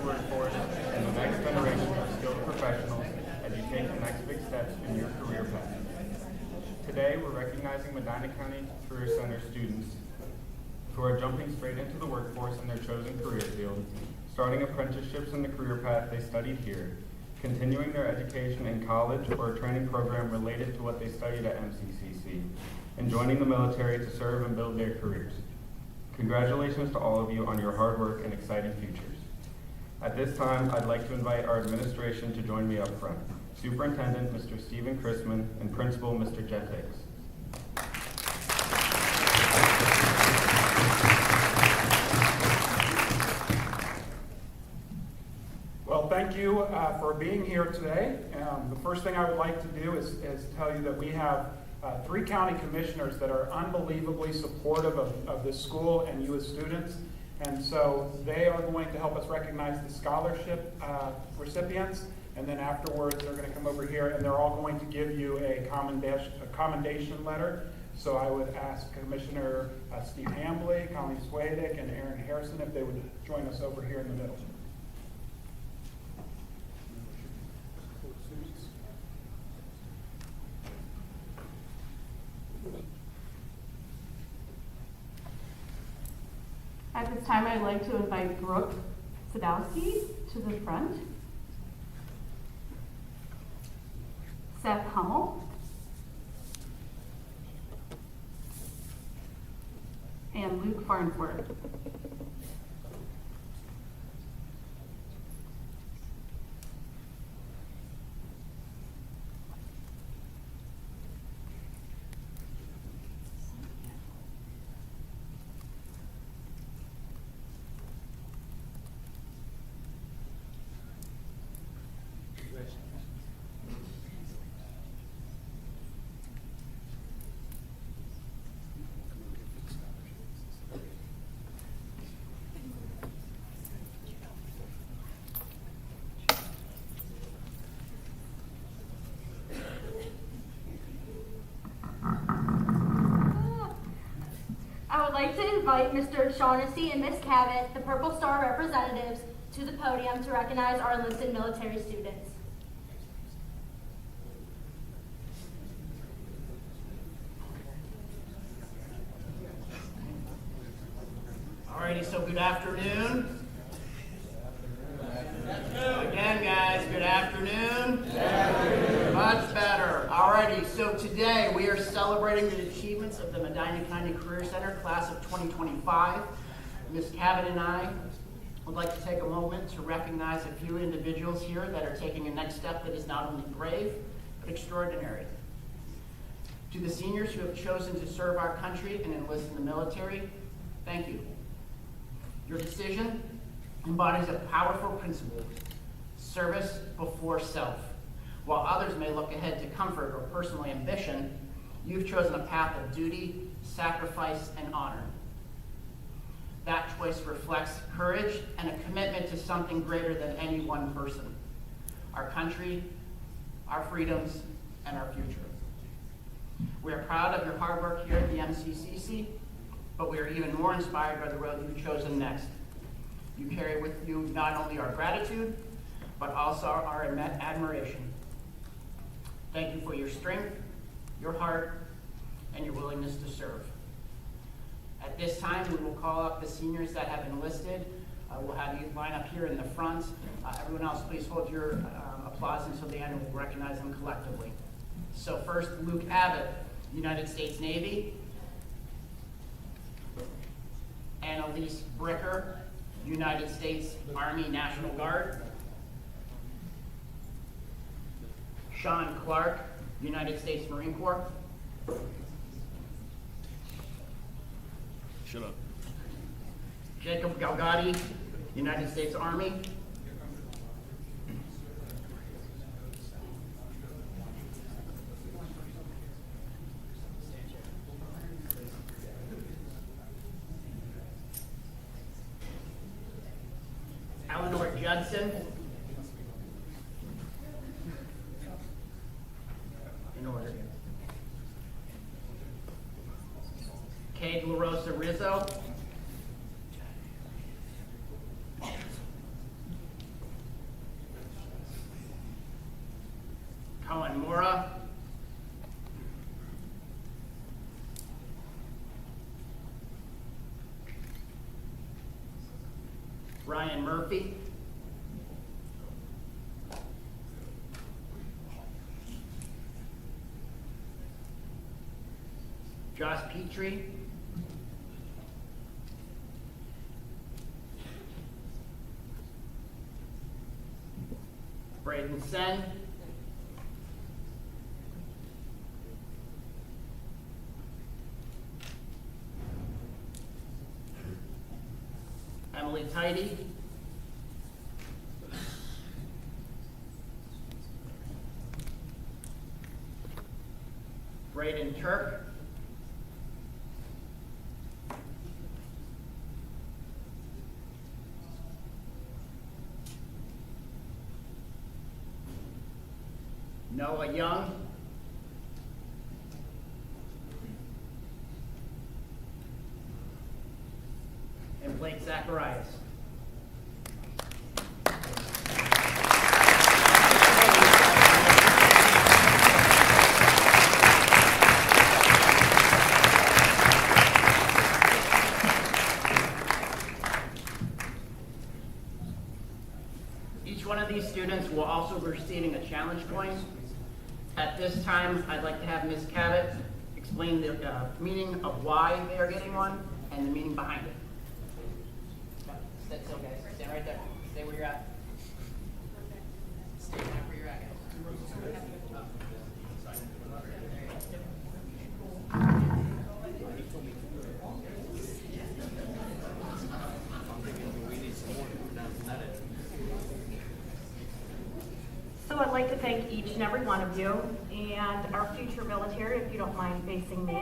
future workforce and the next generation of skilled professionals as you take the next big steps in your career path. Today, we're recognizing Medina County Career Center students who are jumping straight into the workforce in their chosen career field, starting apprenticeships in the career path they studied here, continuing their education in college or a training program related to what they studied at MCCC, and joining the military to serve and build their careers. Congratulations to all of you on your hard work and exciting futures. At this time, I'd like to invite our administration to join me up front. Superintendent, Mr. Stephen Chrisman, and Principal, Mr. Jet Hicks. Well, thank you for being here today. The first thing I would like to do is tell you that we have 3 county commissioners that are unbelievably supportive of this school and you as students. And so they are going to help us recognize the scholarship recipients. And then afterwards, they're going to come over here and they're all going to give you a commendation letter. So I would ask Commissioner Steve Hambley, Colleen Swaydick, and Aaron Harrison if they would join us over here in the middle. At this time, I'd like to invite Brooke Sadowski to the front, Seth Hummel, and Luke Farnsworth. I would like to invite Mr. Shaughnessy and Ms. Cabot, the Purple Star representatives, to the podium to recognize our enlisted military students. Alrighty, so good afternoon. Again, guys, good afternoon. Much better. Alrighty, so today we are celebrating the achievements of the Medina County Career Center class of 2025. Ms. Cabot and I would like to take a moment to recognize a few individuals here that are taking a next step that is not only brave, but extraordinary. To the seniors who have chosen to serve our country and enlist in the military, thank you. Your decision embodies a powerful principle: service before self. While others may look ahead to comfort or personal ambition, you've chosen a path of duty, sacrifice, and honor. That choice reflects courage and a commitment to something greater than any one person: our country, our freedoms, and our future. We are proud of your hard work here at the MCCC, but we are even more inspired by the road you've chosen next. You carry with you not only our gratitude, but also our admiration. Thank you for your strength, your heart, and your willingness to serve. At this time, we will call up the seniors that have enlisted. We'll have you line up here in the front. Everyone else, please hold your applause until the end, and we'll recognize them collectively. So first, Luke Abbott, United States Navy. Annalise Bricker, United States Army National Guard. Sean Clark, United States Marine Corps. Shut up. Jacob Galgadi, United States Army. Eleanor Judson. In order. Cade LaRosa Rizzo. Ryan Murphy. Josh Petrie. Braden Sen. Emily Tidy. Braden Turk. Noah Young. And Blake Zacharias. Each one of these students will also be receiving a challenge coin. At this time, I'd like to have Ms. Cabot explain the meaning of why they are getting one and the meaning behind it. Stand still, guys. Stand right there. Stay where you're at. Stay right where you're at, guys. So I'd like to thank each and every one of you and our future military, if you don't mind facing me.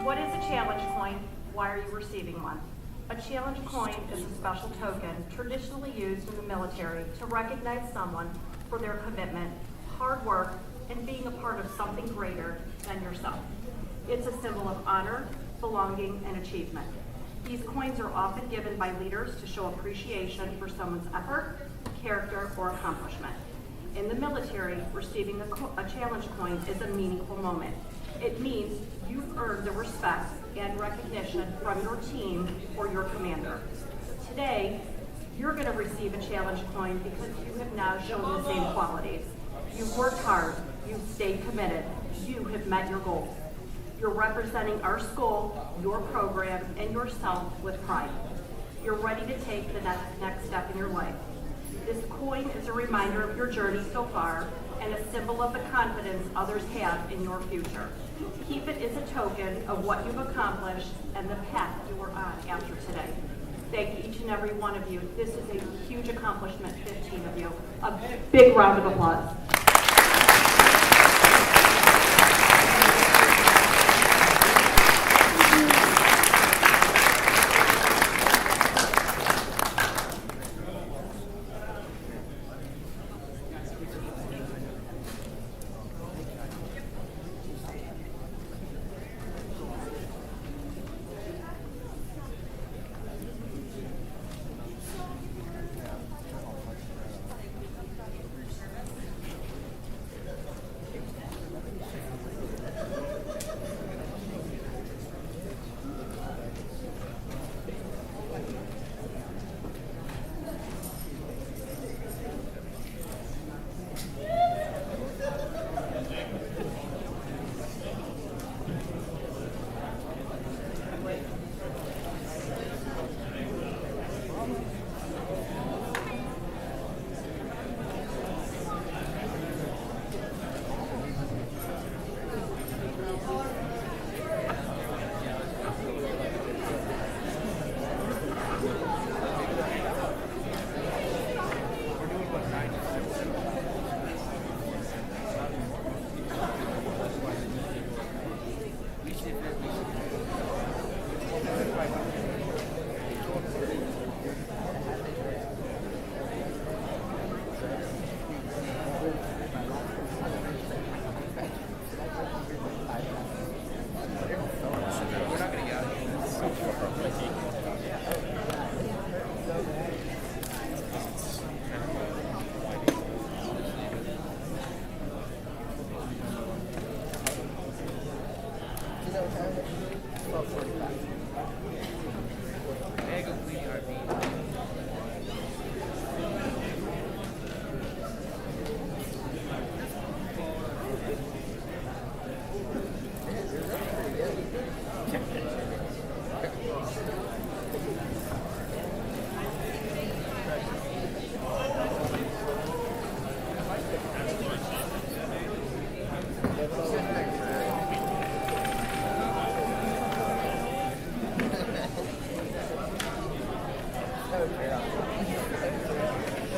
What is a challenge coin? Why are you receiving one? A challenge coin is a special token traditionally used in the military to recognize someone for their commitment, hard work, and being a part of something greater than yourself. It's a symbol of honor, belonging, and achievement. These coins are often given by leaders to show appreciation for someone's effort, character, or accomplishment. In the military, receiving a challenge coin is a meaningful moment. It means you've earned the respect and recognition from your team or your commander. Today, you're going to receive a challenge coin because you have now shown the same qualities. You've worked hard, you've stayed committed, you have met your goals. You're representing our school, your program, and yourself with pride. You're ready to take the next step in your life. This coin is a reminder of your journey so far and a symbol of the confidence others have in your future. Keep it as a token of what you've accomplished and the path you are on after today. Thank each and every one of you. This is a huge accomplishment, 15 of you. A big round of applause.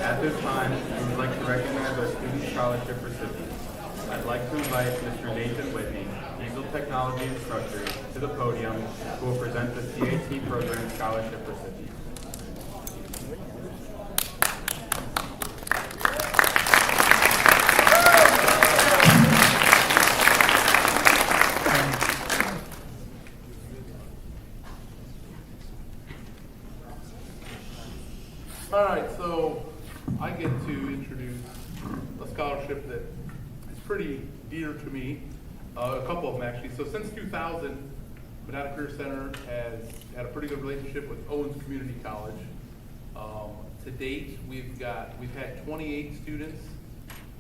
At this time, we would like to recognize our student scholarship recipients. I'd like to invite Mr. Nathan Whitney, Diesel Technology instructor, to the podium who will present the CAT program scholarship recipients. All right, so I get to introduce a scholarship that is pretty dear to me, a couple of them actually. So since 2000, Medina Career Center has had a pretty good relationship with Owens Community College. To date, we've had 28 students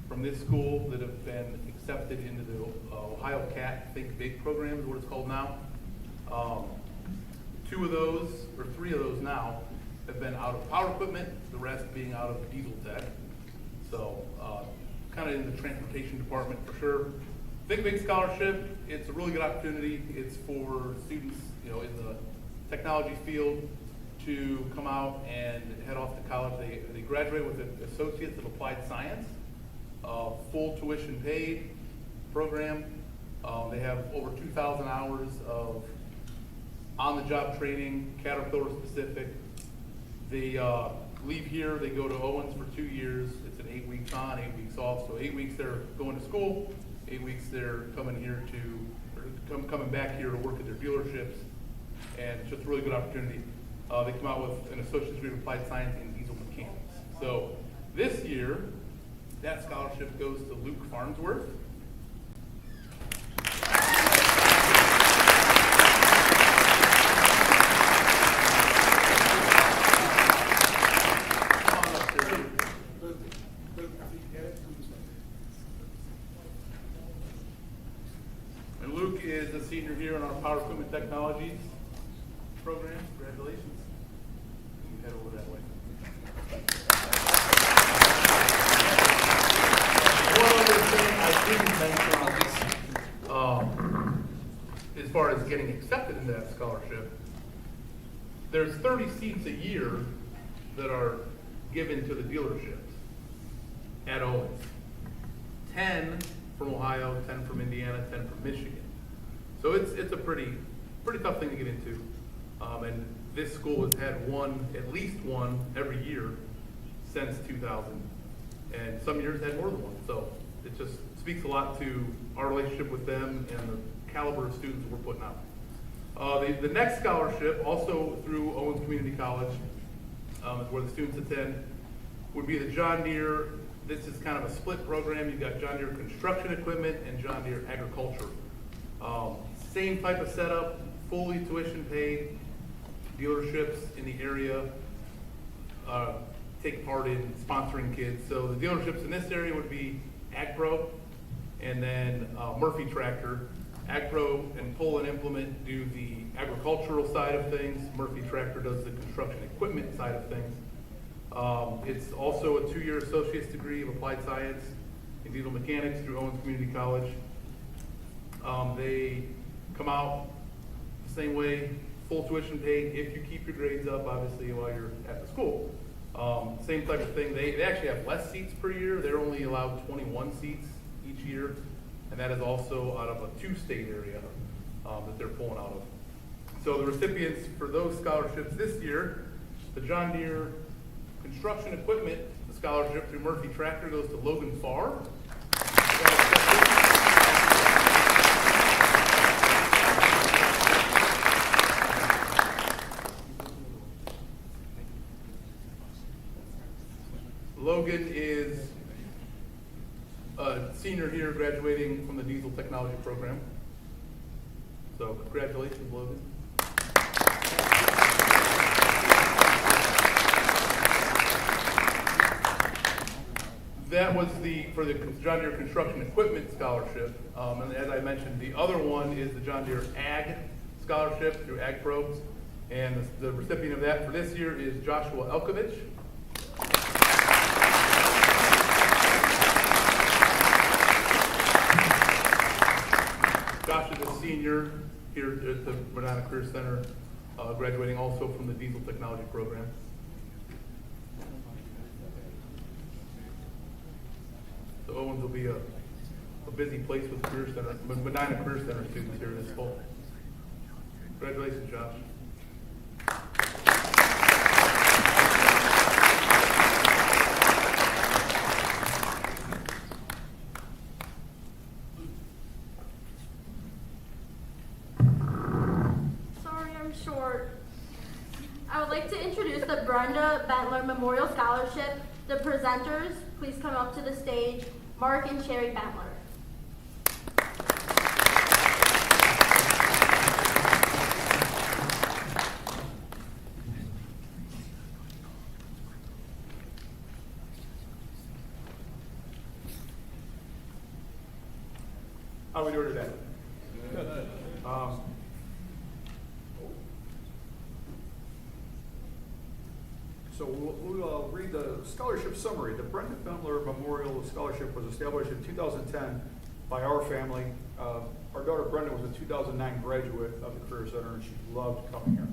from this school that have been accepted into the Ohio CAT Think Big program is what it's called now. 2 of those, or 3 of those now, have been out of power equipment, the rest being out of diesel tech. So kind of in the transportation department for sure. Think Big Scholarship, it's a really good opportunity. It's for students, in the technology field to come out and head off to college. They graduate with an Associates of Applied Science, full tuition paid program. They have over 2,000 hours of on-the-job training, Caterpillar specific. They leave here, they go to Owens for 2 years. It's an 8 weeks on, 8 weeks off. So 8 weeks they're going to school, 8 weeks they're coming back here to work at their dealerships. And it's just a really good opportunity. They come out with an associate's degree of applied science in diesel mechanics. So this year, that scholarship goes to Luke Farnsworth. And Luke is a senior here in our Power Equipment Technologies program. Congratulations. You can head over that way. One other thing I didn't mention, as far as getting accepted into that scholarship, there's 30 seats a year that are given to the dealerships at Owens. 10 from Ohio, 10 from Indiana, 10 from Michigan. So it's a pretty tough thing to get into. And this school has had at least one every year since 2000. And some years had more than one. So it just speaks a lot to our relationship with them and the caliber of students we're putting out. The next scholarship, also through Owens Community College, is where the students attend, would be the John Deere. This is kind of a split program. You've got John Deere construction equipment and John Deere agriculture. Same type of setup, fully tuition paid. Dealerships in the area take part in sponsoring kids. So the dealerships in this area would be AgPro and then Murphy Tractor. AgPro and Pull and Implement do the agricultural side of things. Murphy Tractor does the construction equipment side of things. It's also a 2-year associate's degree of applied science in diesel mechanics through Owens Community College. They come out the same way, full tuition paid if you keep your grades up, obviously, while you're at the school. Same type of thing. They actually have less seats per year. They're only allowed 21 seats each year, and that is also out of a 2-state area that they're pulling out of. So the recipients for those scholarships this year, the John Deere construction equipment scholarship through Murphy Tractor goes to Logan Farr. Logan is a senior here graduating from the diesel technology program. So congratulations, Logan. That was for the John Deere Construction Equipment Scholarship. And as I mentioned, the other one is the John Deere Ag Scholarship through AgPro. And the recipient of that for this year is Joshua Elkovich. Josh is a senior here at the Medina Career Center, graduating also from the diesel technology program. So Owens will be a busy place with Career Center, Medina Career Center students here this fall. Congratulations, Josh. Sorry, I'm short. I would like to introduce the Brenda Bentler Memorial Scholarship. The presenters, please come up to the stage. Mark and Sherry Bentler. How are we doing today? Good. So we'll read the scholarship summary. The Brenda Bentler Memorial Scholarship was established in 2010 by our family. Our daughter Brenda was a 2009 graduate of the Career Center, and she loved coming here.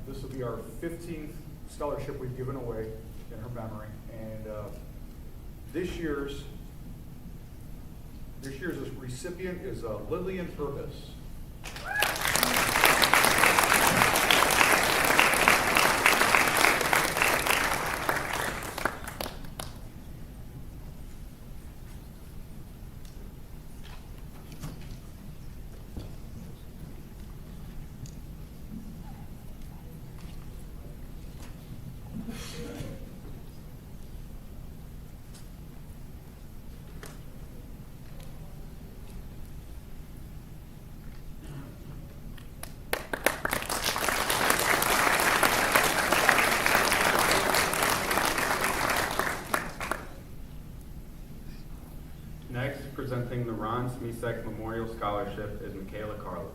This will be our 15th scholarship we've given away in her memory, and this year's recipient is Lillian Urbis. Next, presenting the Ron Smisek Memorial Scholarship is Michaela Carla.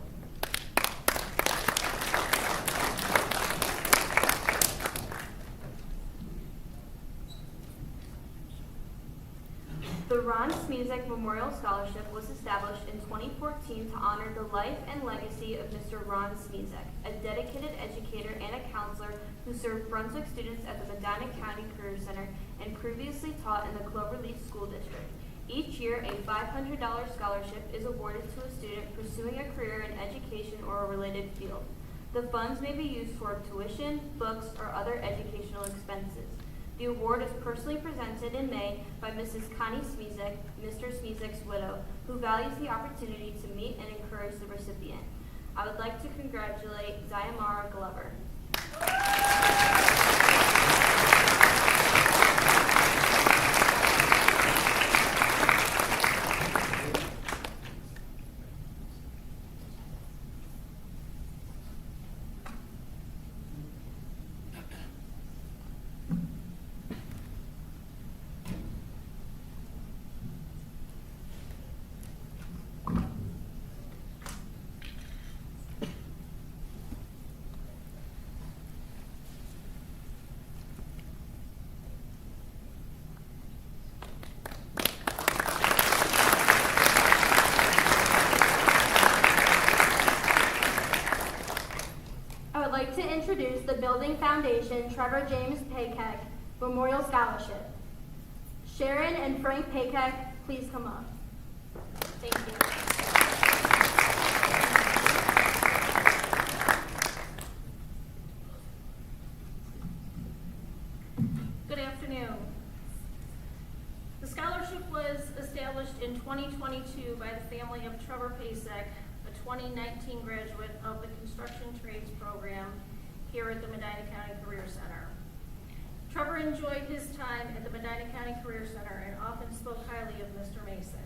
The Ron Smisek Memorial Scholarship was established in 2014 to honor the life and legacy of Mr. Ron Smisek, a dedicated educator and a counselor who served Brunswick students at the Medina County Career Center and previously taught in the Cloverleaf School District. Each year, a $500 scholarship is awarded to a student pursuing a career in education or a related field. The funds may be used toward tuition, books, or other educational expenses. The award is personally presented in May by Mrs. Connie Smisek, Mr. Smisek's widow, who values the opportunity to meet and encourage the recipient. I would like to congratulate Zayamara Glover. I would like to introduce the Building Foundation Trevor James Paykeck Memorial Scholarship. Sharon and Frank Paykeck, please come up. Thank you. Good afternoon. The scholarship was established in 2022 by the family of Trevor Paykeck, a 2019 graduate of the Construction Trades Program here at the Medina County Career Center. Trevor enjoyed his time at the Medina County Career Center and often spoke highly of Mr. Mason.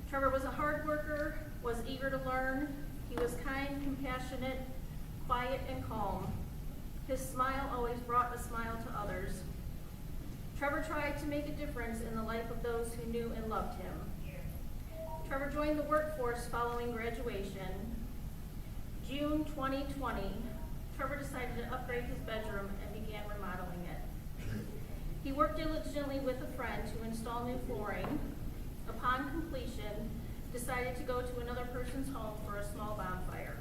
Trevor was a hard worker, was eager to learn. He was kind, compassionate, quiet, and calm. His smile always brought a smile to others. Trevor tried to make a difference in the life of those who knew and loved him. Trevor joined the workforce following graduation. June 2020, Trevor decided to upgrade his bedroom and began remodeling it. He worked diligently with a friend to install new flooring. Upon completion, decided to go to another person's home for a small bonfire.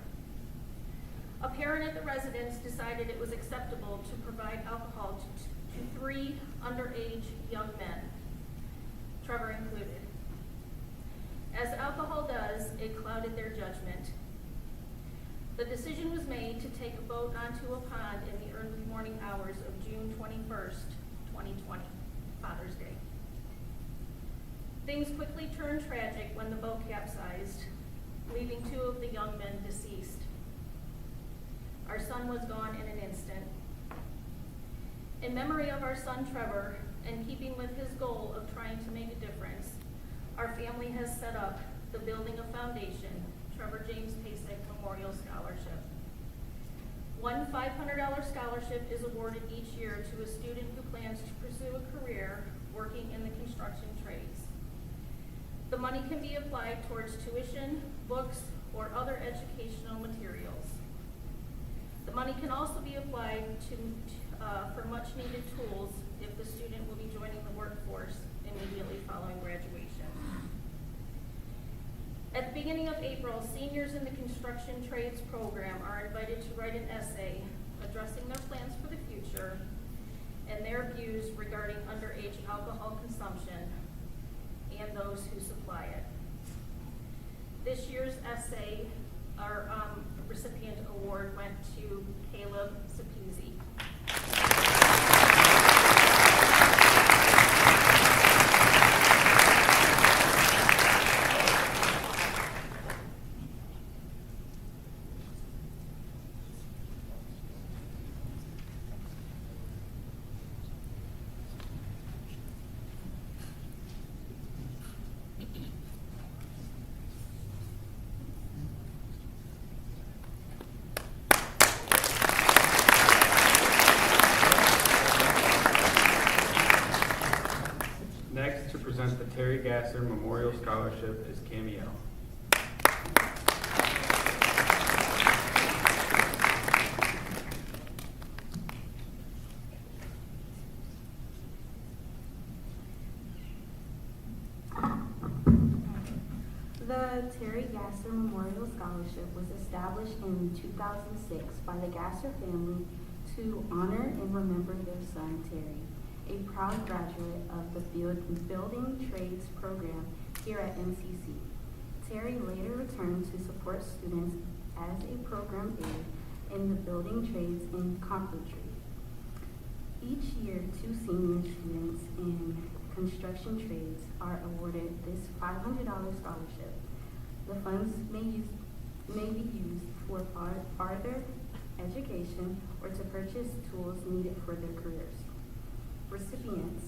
A parent at the residence decided it was acceptable to provide alcohol to 3 underage young men. take a boat onto a pond in the early morning hours of June 21st, 2020, Father's Day. Things quickly turned tragic when the boat capsized, leaving 2 of the young men deceased. Our son was gone in an instant. In memory of our son Trevor, and keeping with his goal of trying to make a difference, our family has set up the Building a Foundation Trevor James Pasek Memorial Scholarship. One $500 scholarship is awarded each year to a student who plans to pursue a career working in the construction trades. The money can be applied towards tuition, books, or other educational materials. The money can also be applied for much needed tools if the student will be joining the workforce immediately following graduation. At the beginning of April, seniors in the construction trades program are invited to write an essay addressing their plans for the future and their views regarding underage alcohol consumption and those who supply it. This year's essay, our recipient award went to Caleb Sapuzzi. Next, to present the Terry Gasser Memorial Scholarship is Camille. The Terry Gasser Memorial Scholarship was established in 2006 by the Gasser family to honor and remember their son, Terry, a proud graduate of the Building Trades program here at MCC. Terry later returned to support students as a program aide in the Building Trades in carpentry. Each year, 2 senior students in construction trades are awarded this $500 scholarship. The funds may be used for farther education or to purchase tools needed for their careers. Recipients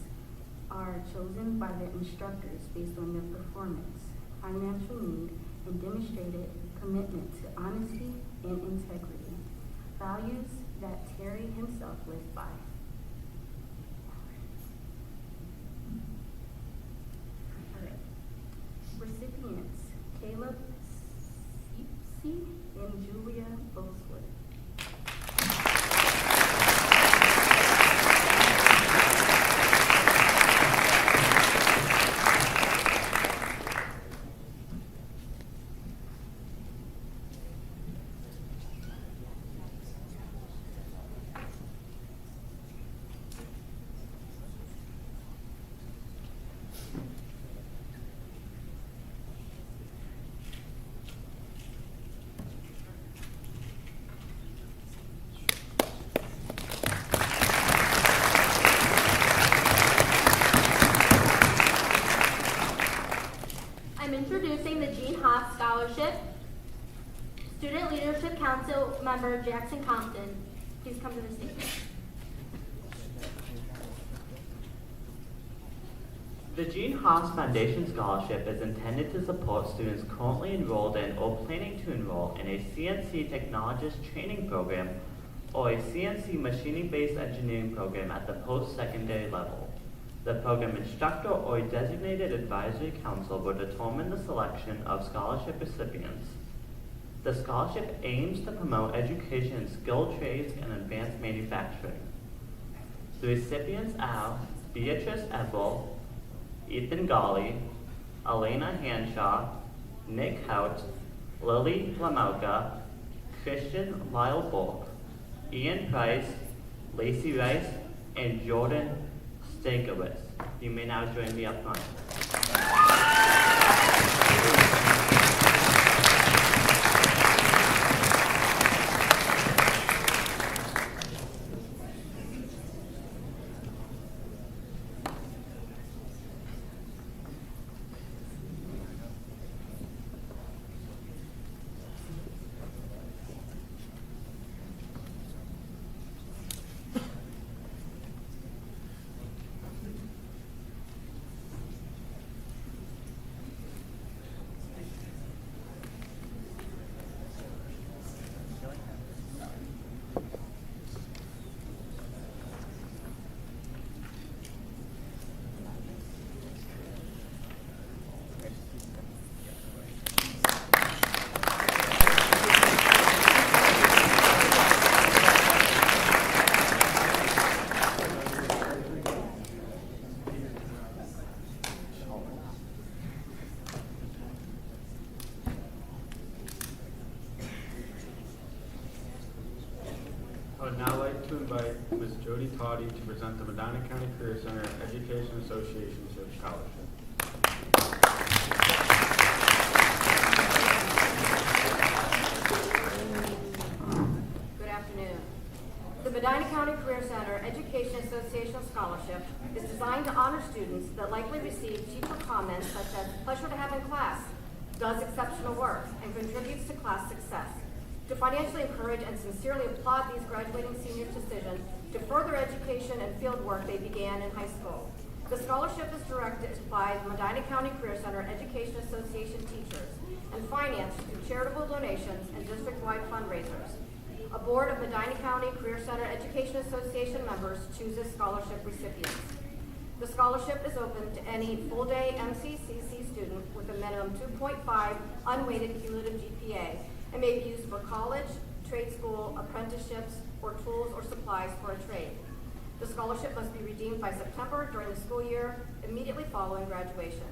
are chosen by the instructors based on their performance, financial need, and demonstrated commitment to honesty and integrity, values that Terry himself lived by. Recipients: Caleb Seepsey and Julia Bosewood. I'm introducing the Gene Haas Scholarship. Student Leadership Council member Jackson Compton, please come to the stage. The Gene Haas Foundation Scholarship is intended to support students currently enrolled in or planning to enroll in a CNC Technologist Training Program or a CNC Machining-Based Engineering Program at the post-secondary level. The program instructor or a designated advisory council will determine the selection of scholarship recipients. The scholarship aims to promote education in skilled trades and advanced manufacturing. The recipients are Beatrice Ebel, Ethan Golly, Elena Hanshaw, Nick Hout, Lily Lamauka, Christian Lyle Bork, Ian Price, Lacey Rice, and Jordan Stankiewicz. You may now join me up front. like to invite Ms. Jody Toddy to present the Medina County Career Center Education Association Search Scholarship. Good afternoon. The Medina County Career Center Education Association Scholarship is designed to honor students that likely receive cheaper comments such as pleasure to have in class, does exceptional work, and contributes to class success. To financially encourage and sincerely applaud these graduating seniors' decision to further education and field work they began in high school. The scholarship is directed by the Medina County Career Center Education Association teachers and financed through charitable donations and district-wide fundraisers. A board of Medina County Career Center Education Association members chooses scholarship recipients. The scholarship is open to any full-day MCCC student with a minimum 2.5 unweighted cumulative GPA and may be used for college, trade school, apprenticeships, or tools or supplies for a trade. The scholarship must be redeemed by September during the school year immediately following graduation.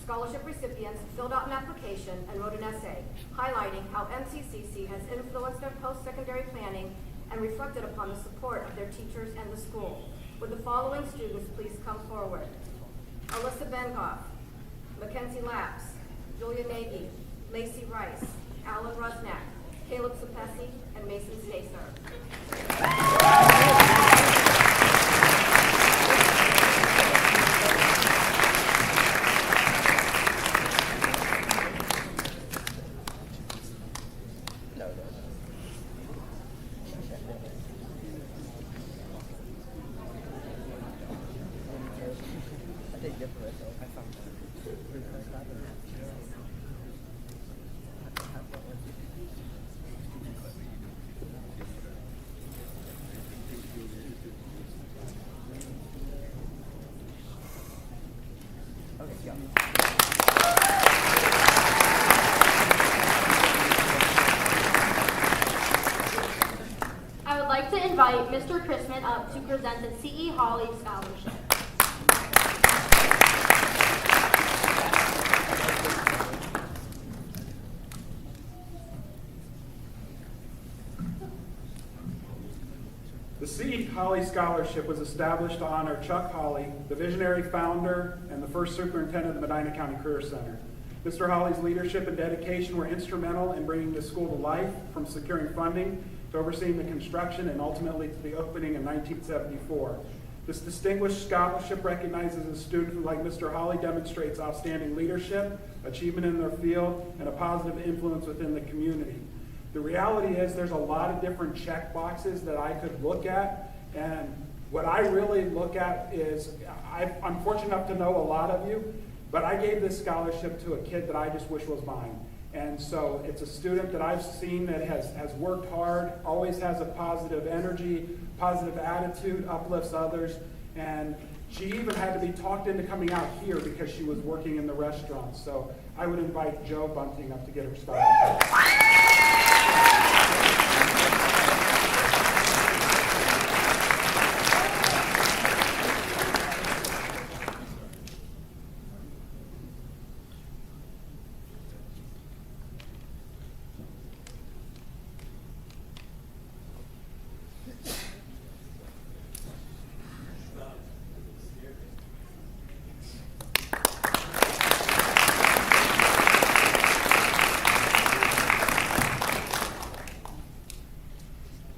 Scholarship recipients filled out an application and wrote an essay highlighting how MCCC has influenced their post-secondary planning and reflected upon the support of their teachers and the school. Would the following students please come forward? Alyssa Bengoff, Mackenzie Lapps, Julia Nagy, Lacey Rice, Alan Rusnak, Caleb Sapesi, and Mason Stacer. I would like to invite Mr. Chrisman up to present the C.E. Hawley Scholarship. The C. Hawley Scholarship was established to honor Chuck Hawley, the visionary founder and the first superintendent of the Medina County Career Center. Mr. Hawley's leadership and dedication were instrumental in bringing the school to life, from securing funding to overseeing the construction and ultimately to the opening in 1974. This distinguished scholarship recognizes a student who, like Mr. Hawley, demonstrates outstanding leadership, achievement in their field, and a positive influence within the community. The reality is there's a lot of different check boxes that I could look at, and what I really look at is, I'm fortunate enough to know a lot of you, but I gave this scholarship to a kid that I just wish was mine. And so it's a student that I've seen that has worked hard, always has a positive energy, positive attitude, uplifts others, and she even had to be talked into coming out here because she was working in the restaurant. So I would invite Joe Bunting up to get her started.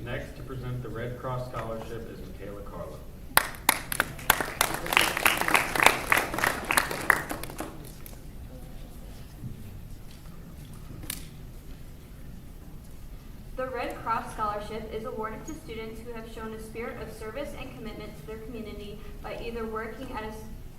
Next, to present the Red Cross Scholarship is Michaela Carlo. The Red Cross Scholarship is awarded to students who have shown a spirit of service and commitment to their community by either working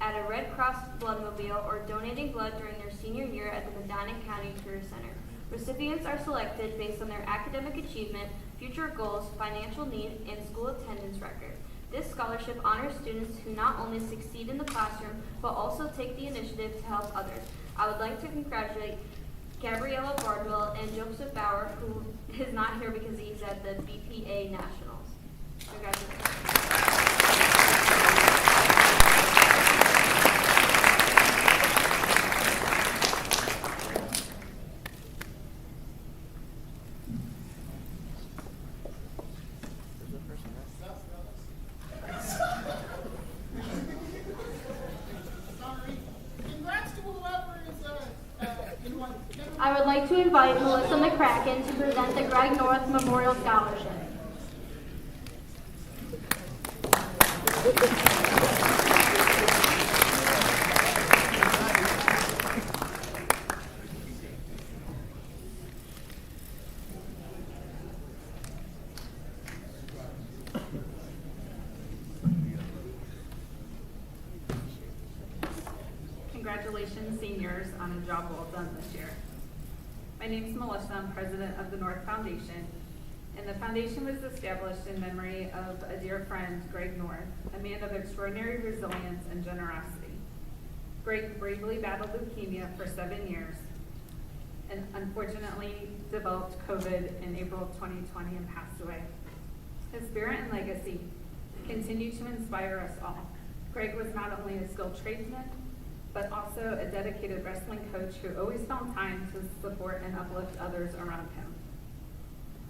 at a Red Cross bloodmobile or donating blood during their senior year at the Medina County Career Center. Recipients are selected based on their academic achievement, future goals, financial need, and school attendance record. This scholarship honors students who not only succeed in the classroom, but also take the initiative to help others. I would like to congratulate Gabriella Bardwell and Joseph Bauer, who is not here because he's at the BPA Nationals. Congratulations. There's a person there. would like to invite Melissa McCracken to present the Greg North Memorial Scholarship. Congratulations, seniors, on a job well done this year. My name is Melissa. I'm president of the North Foundation, and the foundation was established in memory of a dear friend, Greg North, a man of extraordinary resilience and generosity. Greg bravely battled leukemia for 7 years and unfortunately developed COVID in April of 2020 and passed away. His spirit and legacy continue to inspire us all. Greg was not only a skilled tradesman, but also a dedicated wrestling coach who always found time to support and uplift others around him.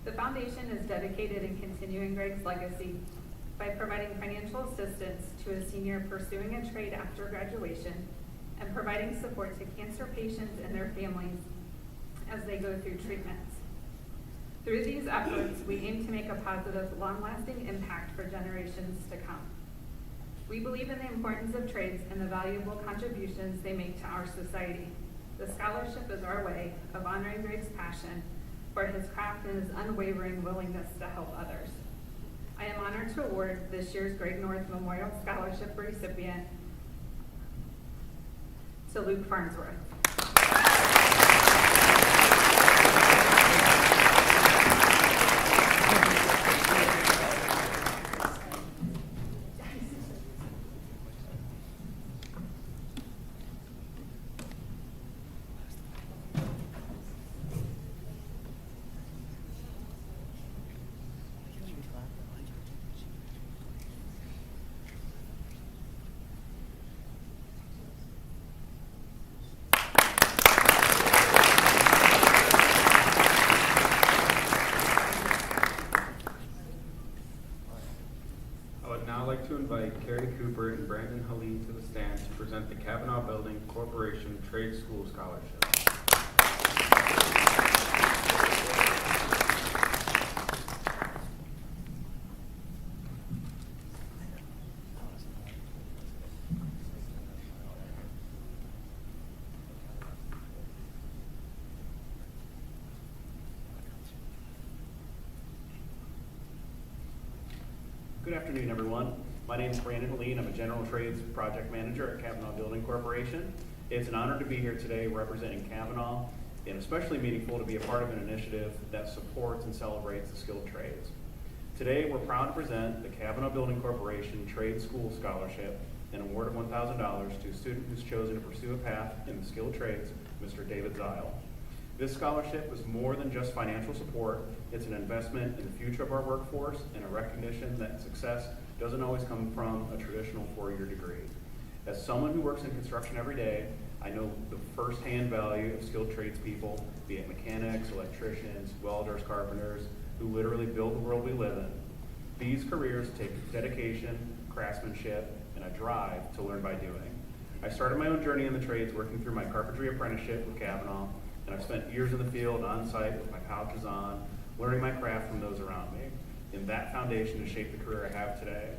The foundation is dedicated in continuing Greg's legacy by providing financial assistance to a senior pursuing a trade after graduation and providing support to cancer patients and their families as they go through treatments. Through these efforts, we aim to make a positive, long-lasting impact for generations to come. We believe in the importance of trades and the valuable contributions they make to our society. The scholarship is our way of honoring Greg's passion for his craft and his unwavering willingness to help others. I am honored to award this year's Greg North Memorial Scholarship recipient to Luke Farnsworth. To invite Carrie Cooper and Brandon Haleen to the stand to present the Kavanaugh Building Corporation Trade School Scholarship. Good afternoon, everyone. My name is Brandon Haleen. I'm a General Trades Project Manager at Kavanaugh Building Corporation. It's an honor to be here today representing Kavanaugh, and especially meaningful to be a part of an initiative that supports and celebrates the skilled trades. Today, we're proud to present the Kavanaugh Building Corporation Trade School Scholarship, an award of $1,000 to a student who's chosen to pursue a path in the skilled trades, Mr. David Zile. This scholarship is more than just financial support. It's an investment in the future of our workforce and a recognition that success doesn't always come from a traditional four-year degree. As someone who works in construction every day, I know the firsthand value of skilled tradespeople, be it mechanics, electricians, welders, carpenters, who literally build the world we live in. These careers take dedication, craftsmanship, and a drive to learn by doing. I started my own journey in the trades working through my carpentry apprenticeship with Kavanaugh, and I've spent years in the field, on site, with my pouches on, learning my craft from those around me. And that foundation has shaped the career I have today.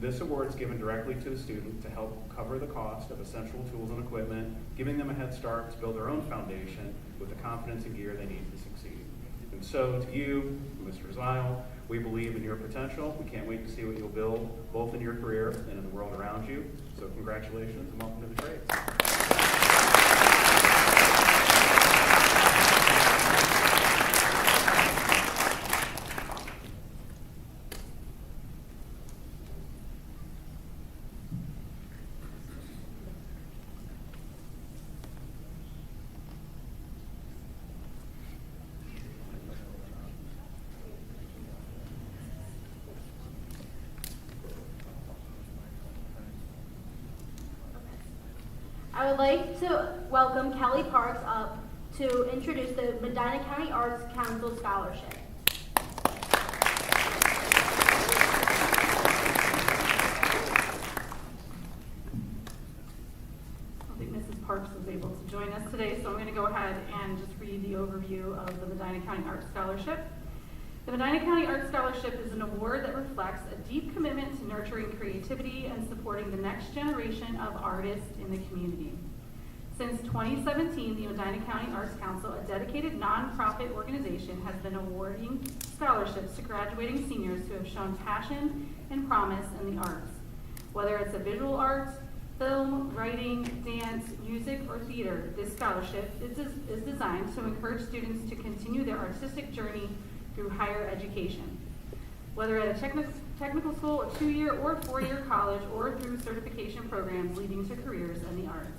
This award is given directly to the student to help cover the cost of essential tools and equipment, giving them a head start to build their own foundation with the confidence and gear they need to succeed. And so to you, Mr. Zile, we believe in your potential. We can't wait to see what you'll build, both in your career and in the world around you. So congratulations and welcome to the trades. I would like to welcome Kelly Parks up to introduce the Medina County Arts Council Scholarship. I don't think Mrs. Parks was able to join us today, so I'm going to go ahead and just read the overview of the Medina County Arts Scholarship. The Medina County Arts Scholarship is an award that reflects a deep commitment to nurturing creativity and supporting the next generation of artists in the community. Since 2017, the Medina County Arts Council, a dedicated nonprofit organization, has been awarding scholarships to graduating seniors who have shown passion and promise in the arts. Whether it's a visual arts, film, writing, dance, music, or theater, this scholarship is designed to encourage students to continue their artistic journey through higher education. Whether at a technical school, a 2-year or 4-year college, or through certification programs leading to careers in the arts.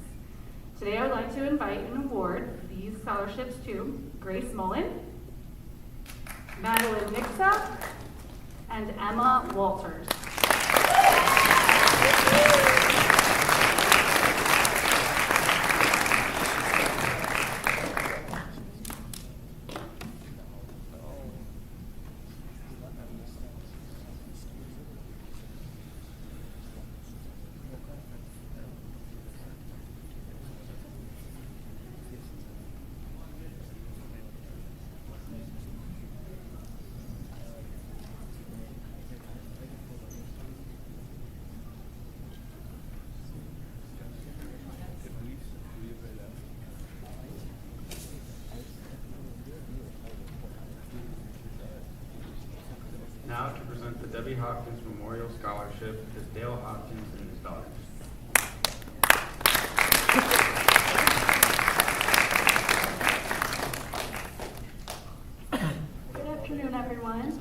Today I would like to invite and award these scholarships to Grace Mullen, Madeline Nixa, and Emma Walters. Now to present the Debbie Hopkins Memorial Scholarship is Dale Hopkins and his daughters. Good afternoon, everyone.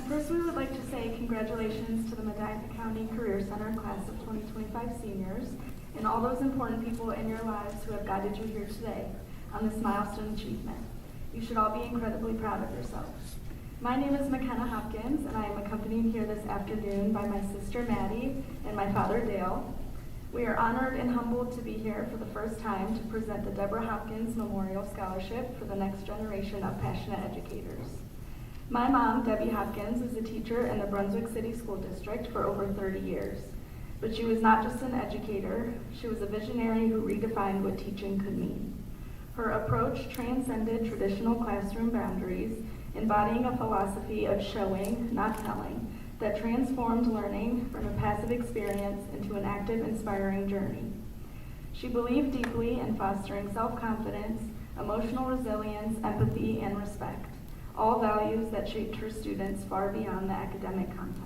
First, we would like to say congratulations to the Medina County Career Center class of 2025 seniors and all those important people in your lives who have guided you here today on this milestone achievement. You should all be incredibly proud of yourselves. My name is McKenna Hopkins, and I am accompanied here this afternoon by my sister Maddie and my father Dale. We are honored and humbled to be here for the first time to present the Deborah Hopkins Memorial Scholarship for the next generation of passionate educators. My mom, Debbie Hopkins, is a teacher in the Brunswick City School District for over 30 years. But she was not just an educator, she was a visionary who redefined what teaching could mean. Her approach transcended traditional classroom boundaries, embodying a philosophy of showing, not telling, that transformed learning from a passive experience into an active, inspiring journey. She believed deeply in fostering self-confidence, emotional resilience, empathy, and respect, all values that shaped her students far beyond the academic content.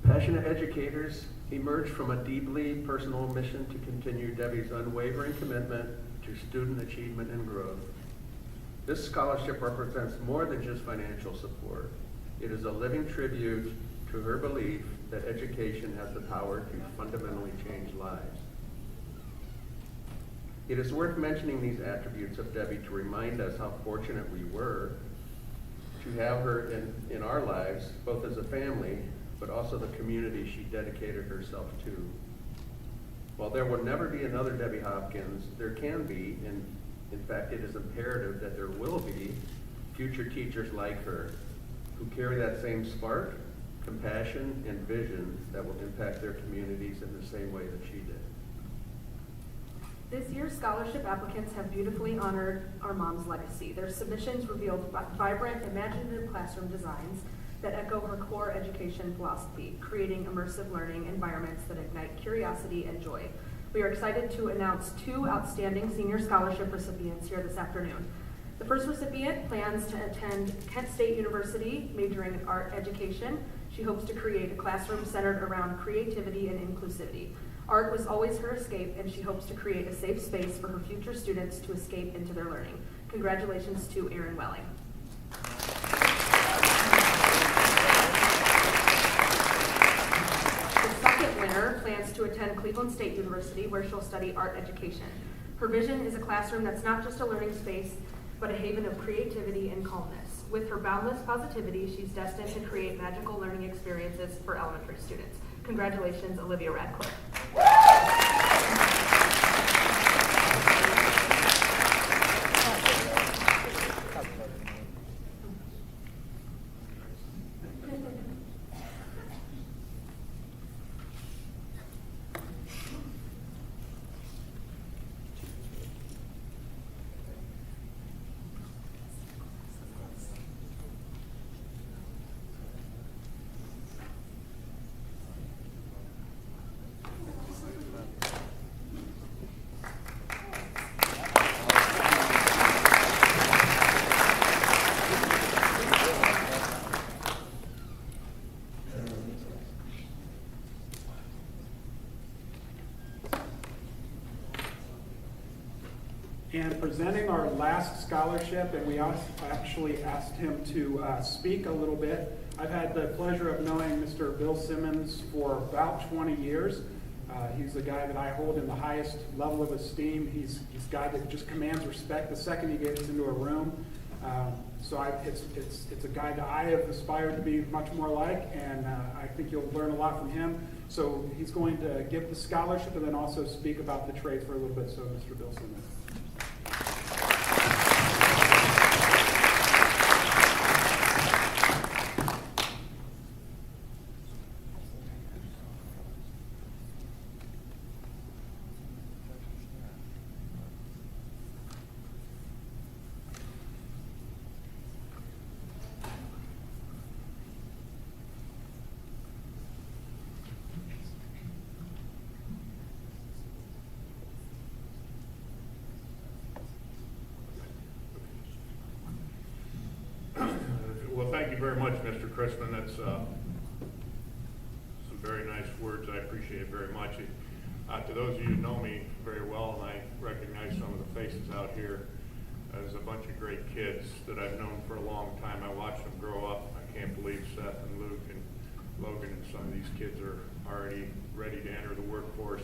Passionate educators emerged from a deeply personal mission to continue Debbie's unwavering commitment to student achievement and growth. This scholarship represents more than just financial support. It is a living tribute to her belief that education has the power to fundamentally change lives. It is worth mentioning these attributes of Debbie to remind us how fortunate we were to have her in our lives, both as a family, but also the community she dedicated herself to. While there will never be another Debbie Hopkins, there can be, and in fact it is imperative that there will be, future teachers like her who carry that same spark, compassion, and vision that will impact their communities in the same way that she did. This year's scholarship applicants have beautifully honored our mom's legacy. Their submissions revealed vibrant, imaginative classroom designs that echo her core education philosophy, creating immersive learning environments that ignite curiosity and joy. We are excited to announce 2 outstanding senior scholarship recipients here this afternoon. The first recipient plans to attend Kent State University, majoring in art education. She hopes to create a classroom centered around creativity and inclusivity. Art was always her escape, and she hopes to create a safe space for her future students to escape into their learning. Congratulations to Erin Welling. Winner plans to attend Cleveland State University, where she'll study art education. Her vision is a classroom that's not just a learning space, but a haven of creativity and calmness. With her boundless positivity, she's destined to create magical learning experiences for elementary students. Congratulations, Olivia Radcliffe. and presenting our last scholarship, and we actually asked him to speak a little bit. I've had the pleasure of knowing Mr. Bill Simmons for about 20 years. He's the guy that I hold in the highest level of esteem. He's a guy that just commands respect the second he gets into a room. It's a guy that I have aspired to be much more like, and I think you'll learn a lot from him. So he's going to give the scholarship and then also speak about the trades for a little bit. So Mr. Bill Simmons. Well, thank you very much, Mr. Chrisman. That's some very nice words. I appreciate it very much. To those of you who know me very well, and I recognize some of the faces out here, there's a bunch of great kids that I've known for a long time. I watched them grow up. I can't believe Seth and Luke and Logan and some of these kids are already ready to enter the workforce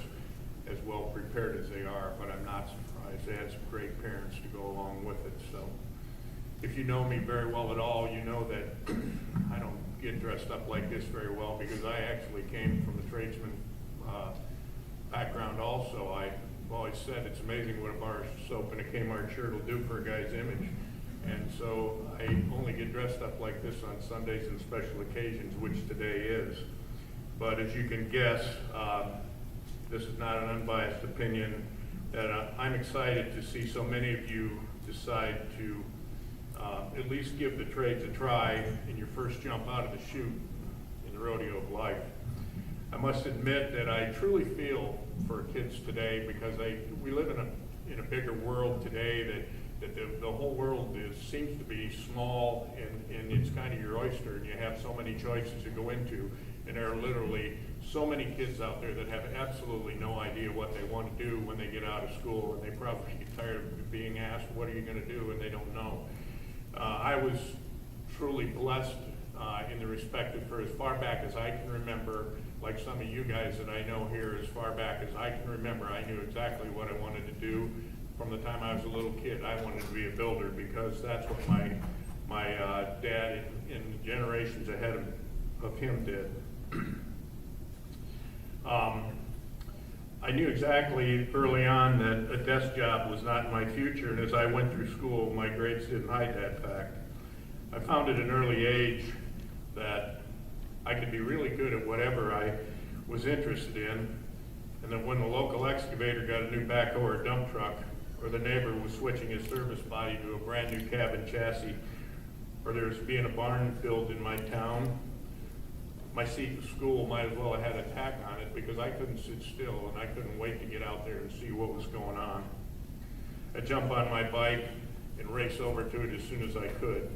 as well prepared as they are, but I'm not surprised. They had some great parents to go along with it. So if you know me very well at all, you know that I don't get dressed up like this very well because I actually came from a tradesman background also. I've always said it's amazing what a bar of soap and a Kmart shirt will do for a guy's image. And so I only get dressed up like this on Sundays and special occasions, which today is. But as you can guess, this is not an unbiased opinion, that I'm excited to see so many of you decide to at least give the trades a try in your first jump out of the chute in the rodeo of life. I must admit that I truly feel for kids today because we live in a bigger world today that the whole world seems to be small and it's kind of your oyster, and you have so many choices to go into, and there are literally so many kids out there that have absolutely no idea what they want to do when they get out of school, and they probably get tired of being asked, what are you going to do, and they don't know. I was truly blessed in the respect that for as far back as I can remember, like some of you guys that I know here, as far back as I can remember, I knew exactly what I wanted to do from the time I was a little kid. I wanted to be a builder because that's what my dad and the generations ahead of him did. I knew exactly early on that a desk job was not my future, and as I went through school, my grades didn't hide that fact. I found at an early age that I could be really good at whatever I was interested in, and that when the local excavator got a new backhoe or dump truck, or the neighbor was switching his service body to a brand new cabin chassis, or there was being a barn built in my town, my seat to school might as well have had a tack on it because I couldn't sit still and I couldn't wait to get out there and see what was going on. I'd jump on my bike and race over to it as soon as I could.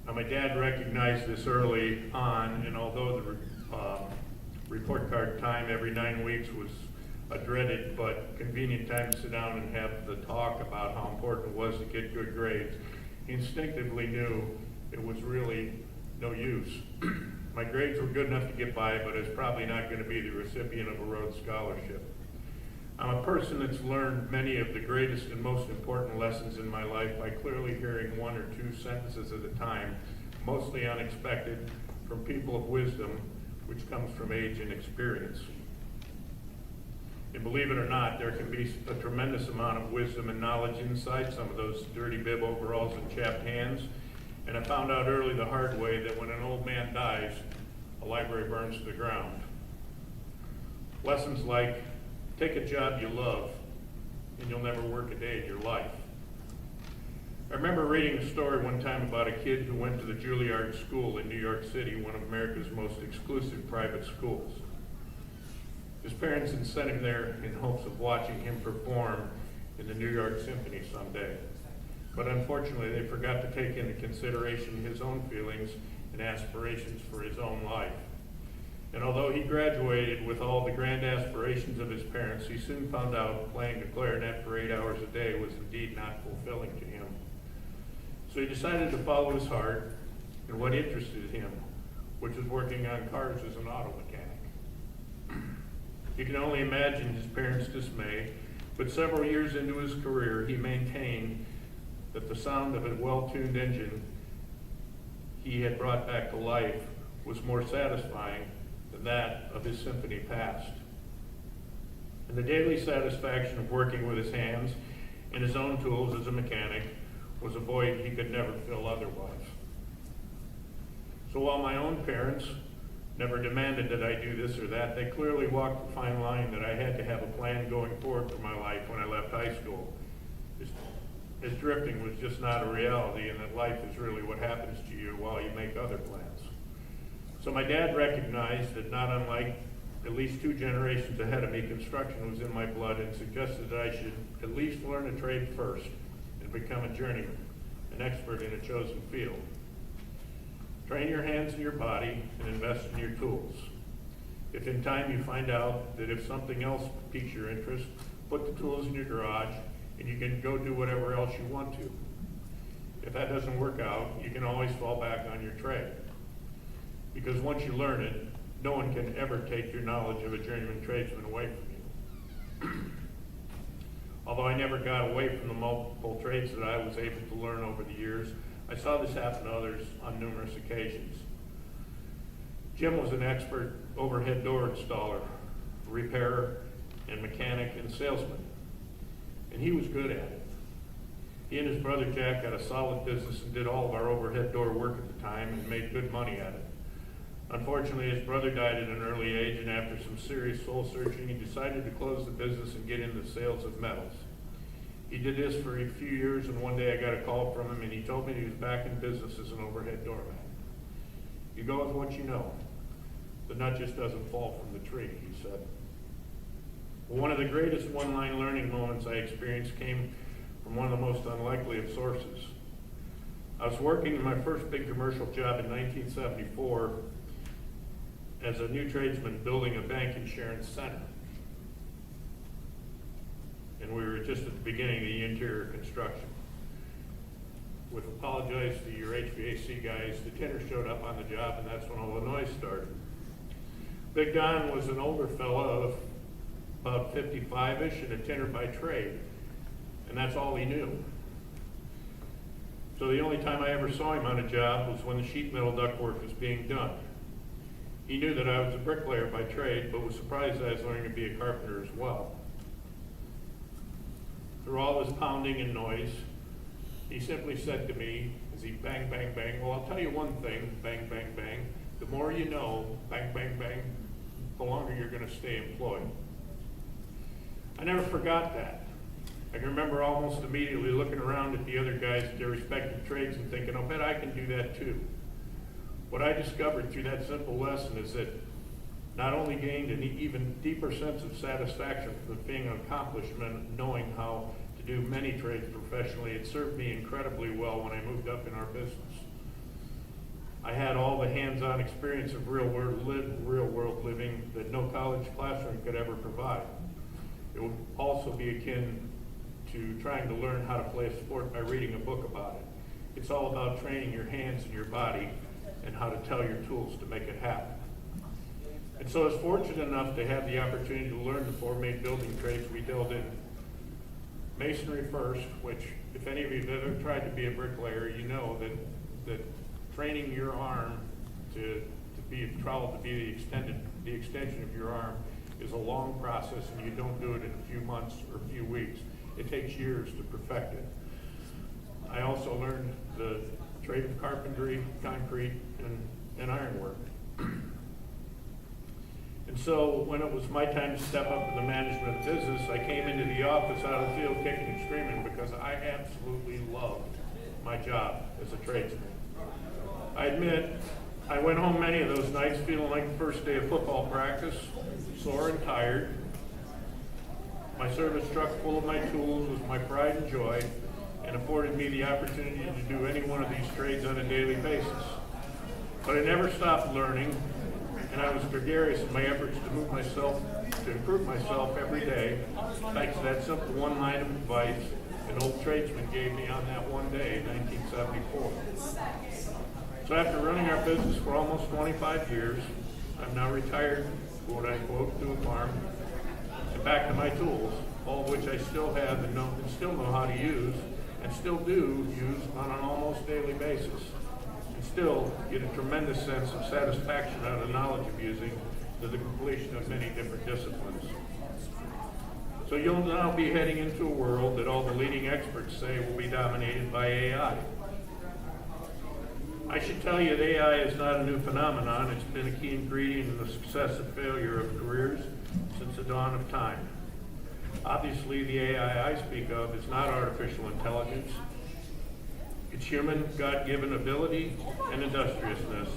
Now my dad recognized this early on, and although the report card time every 9 weeks was a dreaded but convenient time to sit down and have the talk about how important it was to get good grades, he instinctively knew it was really no use. My grades were good enough to get by, but I was probably not going to be the recipient of a Rhodes Scholarship. I'm a person that's learned many of the greatest and most important lessons in my life by clearly hearing one or two sentences at a time, mostly unexpected, from people of wisdom, which comes from age and experience. And believe it or not, there can be a tremendous amount of wisdom and knowledge inside some of those dirty bib overalls and chapped hands. And I found out early the hard way that when an old man dies, a library burns to the ground. Lessons like, take a job you love, and you'll never work a day in your life. I remember reading a story one time about a kid who went to the Juilliard School in New York City, one of America's most exclusive private schools. His parents had sent him there in hopes of watching him perform in the New York Symphony someday. But unfortunately, they forgot to take into consideration his own feelings and aspirations for his own life. And although he graduated with all the grand aspirations of his parents, he soon found out playing the clarinet for 8 hours a day was indeed not fulfilling to him. So he decided to follow his heart and what interested him, which was working on cars as an auto mechanic. You can only imagine his parents' dismay, but several years into his career, he maintained that the sound of a well-tuned engine he had brought back to life was more satisfying than that of his symphony past. And the daily satisfaction of working with his hands and his own tools as a mechanic was a void he could never fill otherwise. So while my own parents never demanded that I do this or that, they clearly walked the fine line that I had to have a plan going forward for my life when I left high school. As drifting was just not a reality, and that life is really what happens to you while you make other plans. So my dad recognized that, not unlike at least 2 generations ahead of me, construction was in my blood, and suggested that I should at least learn a trade first and become a journeyman, an expert in a chosen field. Train your hands and your body and invest in your tools. If in time you find out that if something else piques your interest, put the tools in your garage and you can go do whatever else you want to. If that doesn't work out, you can always fall back on your trade. Because once you learn it, no one can ever take your knowledge of a journeyman tradesman away from you. Although I never got away from the multiple trades that I was able to learn over the years, I saw this happen to others on numerous occasions. Jim was an expert overhead door installer, repairer, and mechanic and salesman, and he was good at it. He and his brother Jack had a solid business and did all of our overhead door work at the time and made good money at it. Unfortunately, his brother died at an early age, and after some serious soul searching, he decided to close the business and get into sales of metals. He did this for a few years, and one day I got a call from him, and he told me he was back in business as an overhead doorman. You go with what you know. The nut just doesn't fall from the tree, he said. Well, one of the greatest one-line learning moments I experienced came from one of the most unlikely of sources. I was working in my first big commercial job in 1974 as a new tradesman building a bank insurance center. And we were just at the beginning of the interior construction. With apologize to your HVAC guys, the tinner showed up on the job, and that's when all the noise started. Big Don was an older fella of about 55-ish and a tinner by trade, and that's all he knew. So the only time I ever saw him on a job was when the sheet metal ductwork was being done. He knew that I was a bricklayer by trade, but was surprised that I was learning to be a carpenter as well. Through all this pounding and noise, he simply said to me, as he bang, bang, bang, well, I'll tell you one thing, bang, bang, bang, the more you know, bang, bang, bang, the longer you're going to stay employed. I never forgot that. I can remember almost immediately looking around at the other guys at their respective trades and thinking, I'll bet I can do that too. What I discovered through that simple lesson is that not only gained an even deeper sense of satisfaction from being an accomplishment, knowing how to do many trades professionally, it served me incredibly well when I moved up in our business. I had all the hands-on experience of real-world living that no college classroom could ever provide. It would also be akin to trying to learn how to play a sport by reading a book about it. It's all about training your hands and your body and how to tell your tools to make it happen. And so I was fortunate enough to have the opportunity to learn the 4 main building trades we dealt in. Masonry first, which if any of you have ever tried to be a bricklayer, you know that training your arm to be a trowel to be the extension of your arm is a long process, and you don't do it in a few months or a few weeks. It takes years to perfect it. I also learned the trade of carpentry, concrete, and ironwork. And so when it was my time to step up in the management of business, I came into the office out of the field kicking and screaming because I absolutely loved my job as a tradesman. I admit, I went home many of those nights feeling like the first day of football practice, sore and tired. My service truck full of my tools was my pride and joy and afforded me the opportunity to do any one of these trades on a daily basis. But I never stopped learning, and I was gregarious in my efforts to improve myself every day, thanks to that simple one line of advice an old tradesman gave me on that one day in 1974. So after running our business for almost 25 years, I'm now retired, quote unquote, to a farm, and back to my tools, all of which I still have and still know how to use, and still do use on an almost daily basis, and still get a tremendous sense of satisfaction out of knowledge abusing to the completion of many different disciplines. So you'll now be heading into a world that all the leading experts say will be dominated by AI. I should tell you that AI is not a new phenomenon. It's been a key ingredient in the success and failure of careers since the dawn of time. Obviously, the AI I speak of is not artificial intelligence. It's human, God-given ability and industriousness,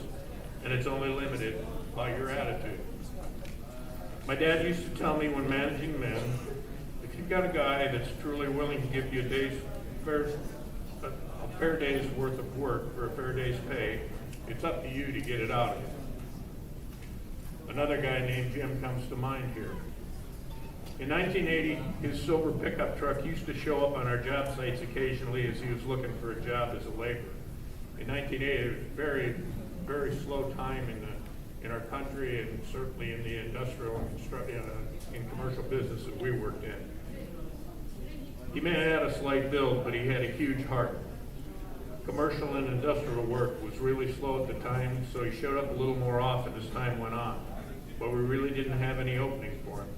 and it's only limited by your attitude. My dad used to tell me when managing men, if you've got a guy that's truly willing to give you a fair day's worth of work for a fair day's pay, it's up to you to get it out of him. Another guy named Jim comes to mind here. In 1980, his silver pickup truck used to show up on our job sites occasionally as he was looking for a job as a laborer. In 1980, it was a very, very slow time in our country, and certainly in the industrial and commercial business that we worked in. He may have had a slight build, but he had a huge heart. Commercial and industrial work was really slow at the time, so he showed up a little more often as time went on, but we really didn't have any openings for him.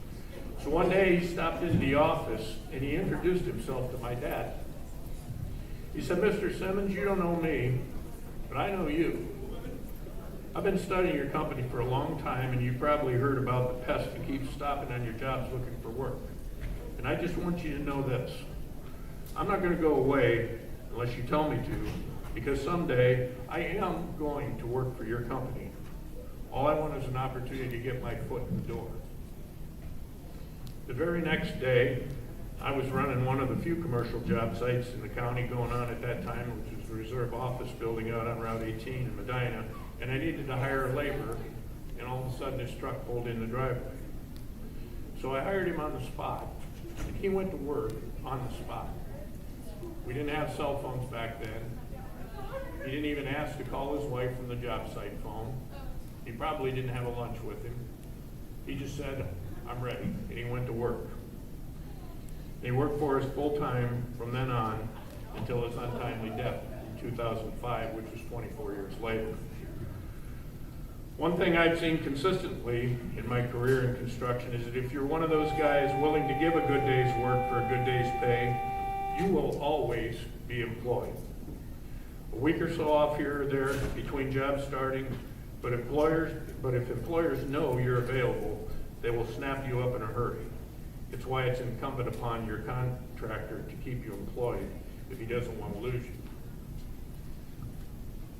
So one day he stopped into the office and he introduced himself to my dad. He said, "Mr. Simmons, you don't know me, but I know you. I've been studying your company for a long time, and you've probably heard about the pest that keeps stopping on your jobs looking for work. And I just want you to know this. I'm not going to go away unless you tell me to, because someday I am going to work for your company. All I want is an opportunity to get my foot in the door." The very next day, I was running one of the few commercial job sites in the county going on at that time, which was the Reserve Office Building out on Route 18 in Medina, and I needed to hire a laborer, and all of a sudden his truck pulled in the driveway. So I hired him on the spot, and he went to work on the spot. We didn't have cell phones back then. He didn't even ask to call his wife from the job site phone. He probably didn't have a lunch with him. He just said, "I'm ready," and he went to work. He worked for us full-time from then on until his untimely death in 2005, which was 24 years later. One thing I've seen consistently in my career in construction is that if you're one of those guys willing to give a good day's work for a good day's pay, you will always be employed. A week or so off here or there between jobs starting, but if employers know you're available, they will snap you up in a hurry. It's why it's incumbent upon your contractor to keep you employed if he doesn't want to lose you.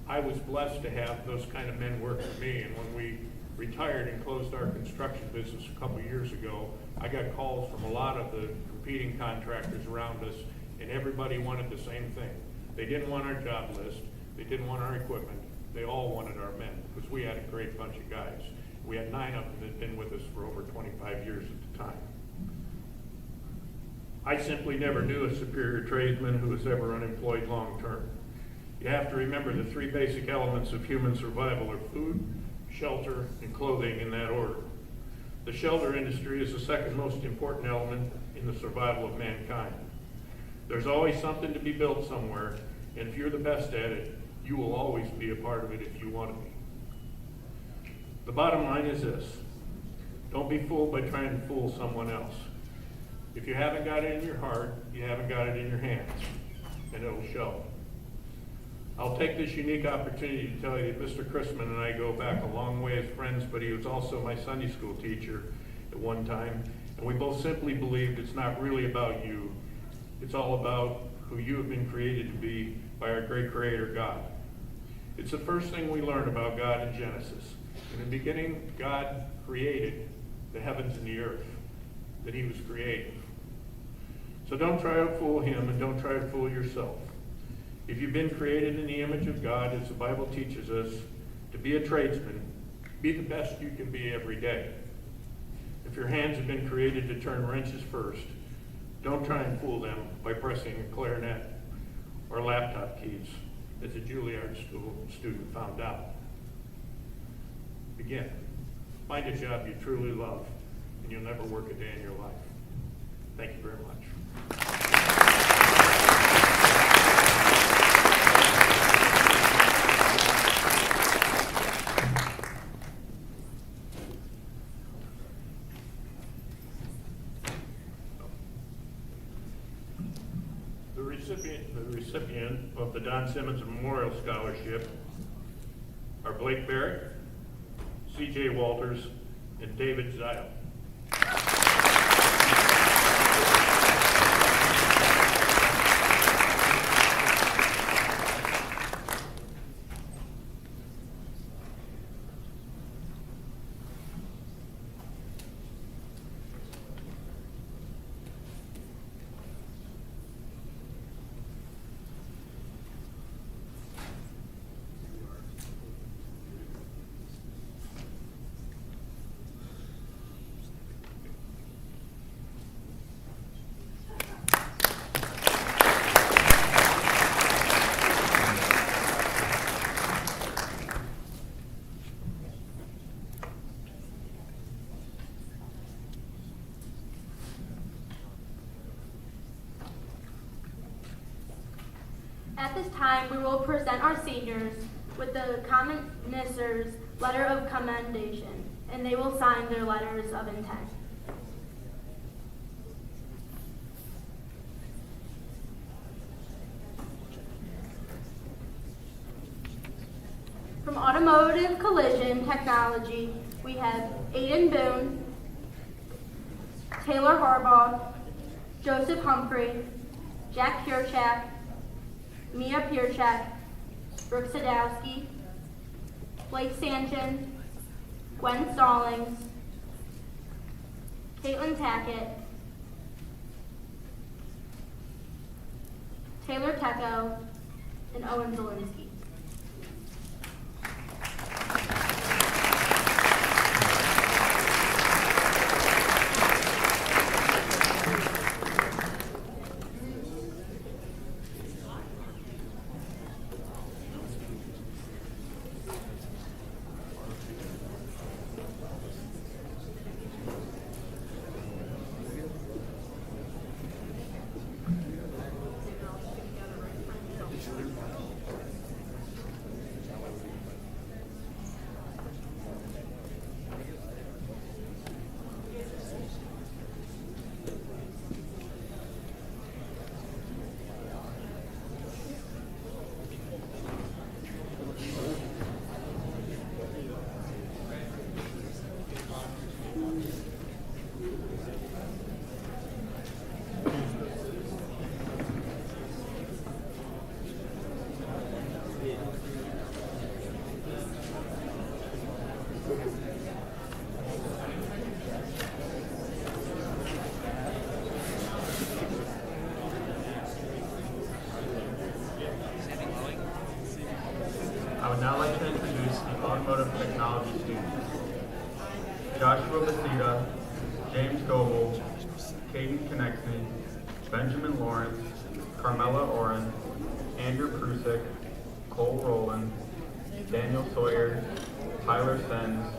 I was blessed to have those kind of men work for me, and when we retired and closed our construction business a couple years ago, I got calls from a lot of the competing contractors around us, and everybody wanted the same thing. They didn't want our job list, they didn't want our equipment, they all wanted our men, because we had a great bunch of guys. We had 9 of them that had been with us for over 25 years at the time. I simply never knew a superior tradesman who was ever unemployed long-term. You have to remember the 3 basic elements of human survival are food, shelter, and clothing in that order. The shelter industry is the second most important element in the survival of mankind. There's always something to be built somewhere, and if you're the best at it, you will always be a part of it if you want to be. The bottom line is this: don't be fooled by trying to fool someone else. If you haven't got it in your heart, you haven't got it in your hands, and it'll show. I'll take this unique opportunity to tell you that Mr. Chrisman and I go back a long way as friends, but he was also my Sunday school teacher at one time, and we both simply believed it's not really about you. It's all about who you have been created to be by our great Creator God. It's the first thing we learn about God in Genesis. In the beginning, God created the heavens and the earth, that he was creative. So don't try to fool him, and don't try to fool yourself. If you've been created in the image of God, as the Bible teaches us, to be a tradesman, Be the best you can be every day. If your hands have been created to turn wrenches first, don't try and fool them by pressing a clarinet or laptop keys, as a Juilliard student found out. Begin. Find a job you truly love, and you'll never work a day in your life. Thank you very much. The recipient of the Don Simmons Memorial Scholarship are Blake Barrett, C.J. Walters, and David Zile. At this time, we will present our seniors with the Common Minister's Letter of Commendation, and they will sign their letters of intent. From Automotive Collision Technology, we have Aiden Boone, Taylor Harbaugh, Joseph Humphrey, Jack Pierchak, Mia Pierchak, Brooke Sadowski, Blake Sanchin, Gwen Stallings, Caitlin Tackett, Taylor Tecco, and Owen Zielinski. I would now like to introduce the Automotive Technology students. Joshua Basita, James Goebel, Caden Konechny, Benjamin Lawrence, Carmela Oren, Andrew Prusik, Cole Rowland, Daniel Sawyer, Tyler Sens,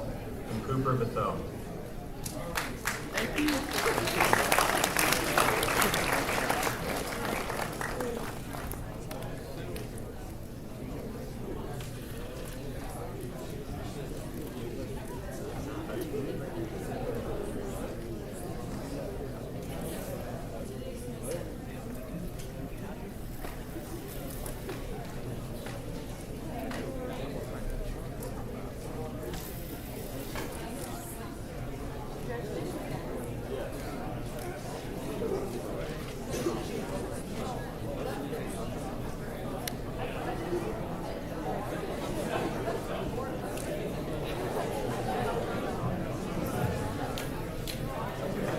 and Cooper Bissell.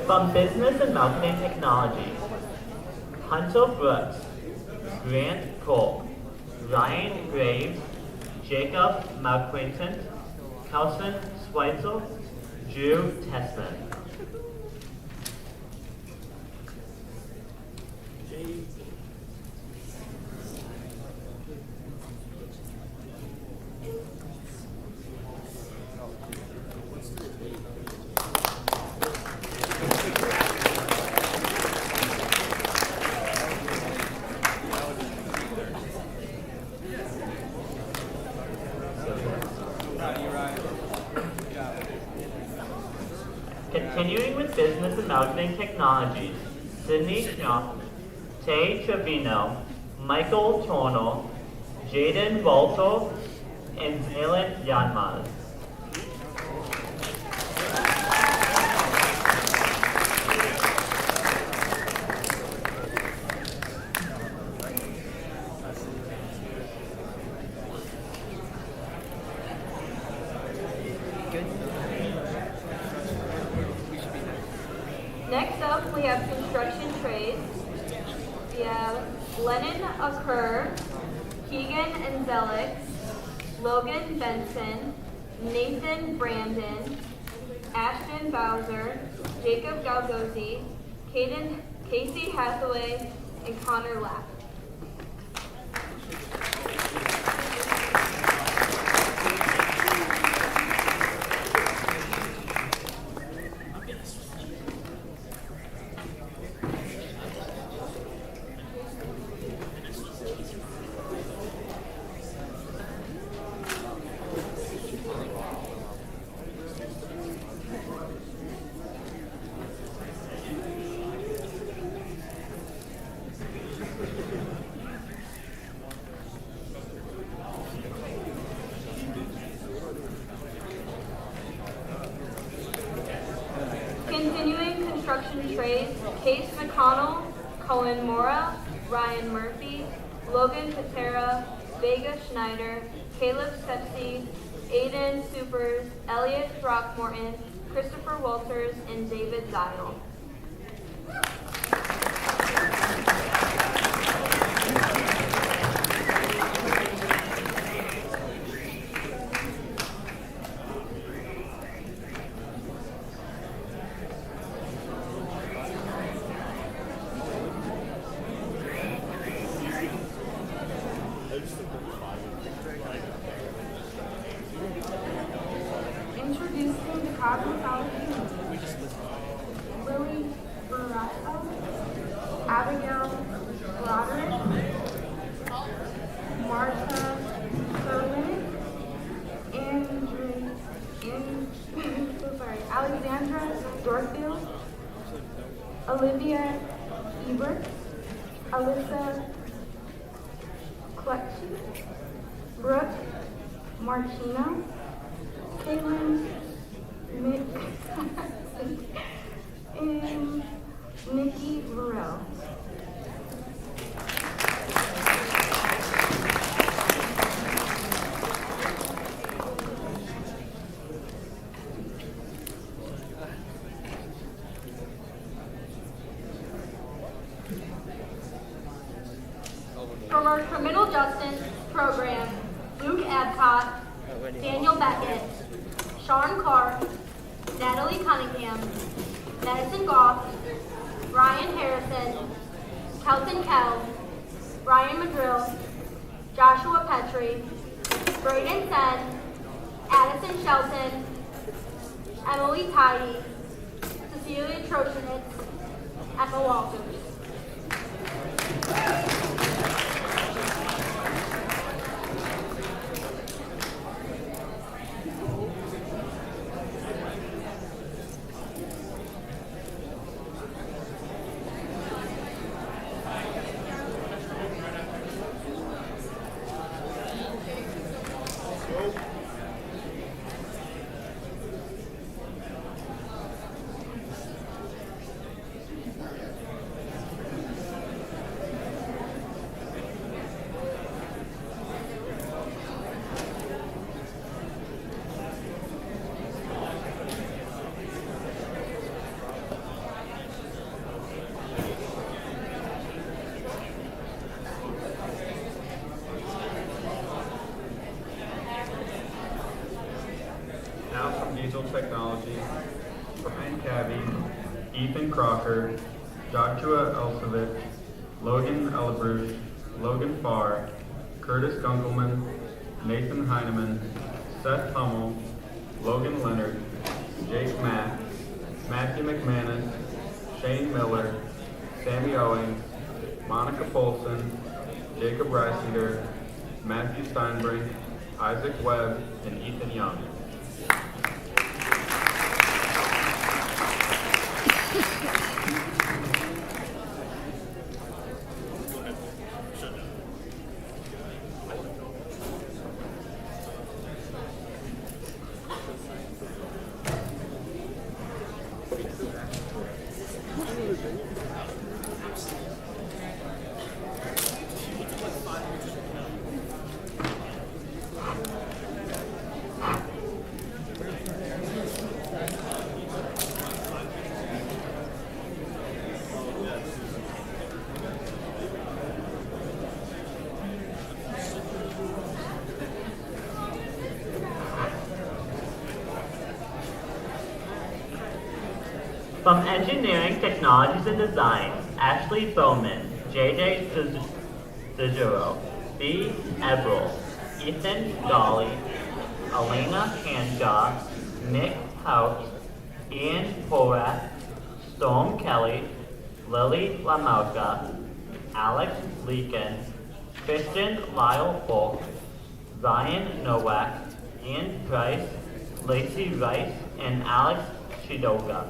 From Business and Marketing Technology, Hunter Brooks, Grant Cole, Ryan Graves, Jacob Marquinton, Cousin Schweitzel, Drew Tessman. Continuing with Business and Marketing Technologies, Sydney Schnopp, Tay Trevino, Michael Torno, Jaden Volto, and Helen Yanmaz. Next up, we have construction trades. We have Lennon Occur, Keegan Anzelix, Logan Benson, Nathan Brandon, Ashton Bowser, Jacob Galgozi, Casey Hathaway, and Connor Lapp. Continuing construction trades, Case McConnell, Cohen Mora, Ryan Murphy, Logan Patera, Vega Schneider, Caleb Sepsi, Aiden Supers, Elliot Throckmorton, Christopher Walters, and David Zidle. Introducing the cosmetology, Lily Barraza, Abigail Broderick, Martha Kerwin, Alexandra Dorfield, Olivia Ebert, Alyssa Kletchy, Brooke Martino, Caitlin and Nikki Burrell. From our criminal justice program, Luke Adcott, Daniel Beckett, Sean Clark, Natalie Cunningham, Madison Goff, Ryan Harrison, Kelton Kell, Ryan Madrill, Joshua Petrie, Braden Senn, Addison Shelton, Emily Tidy, Cecilia Trochanitz, Emma Walters. Diesel Technology, Brian Cabby, Ethan Crocker, Joshua Elsevich, Logan Elbruch, Logan Farr, Curtis Gunkelman, Nathan Heineman, Seth Hummel, Logan Leonard, Jake Mack, Matthew McManus, Shane Miller, Sammy Owings, Monica Polson, Jacob Reisinger, Matthew Steinbrink, Isaac Webb, and Ethan Young. From Engineering, Technologies, and Design, Ashley Bowman, JJ Cizero, B. Everell, Ethan Dolly, Elena Hanshaw, Nick Hout, Ian Porat, Storm Kelly, Lily Lamauka, Alex Leakin, Christian Lyle Folk, Ryan Nowak, Ian Price, Lacey Rice, and Alex Chidoga.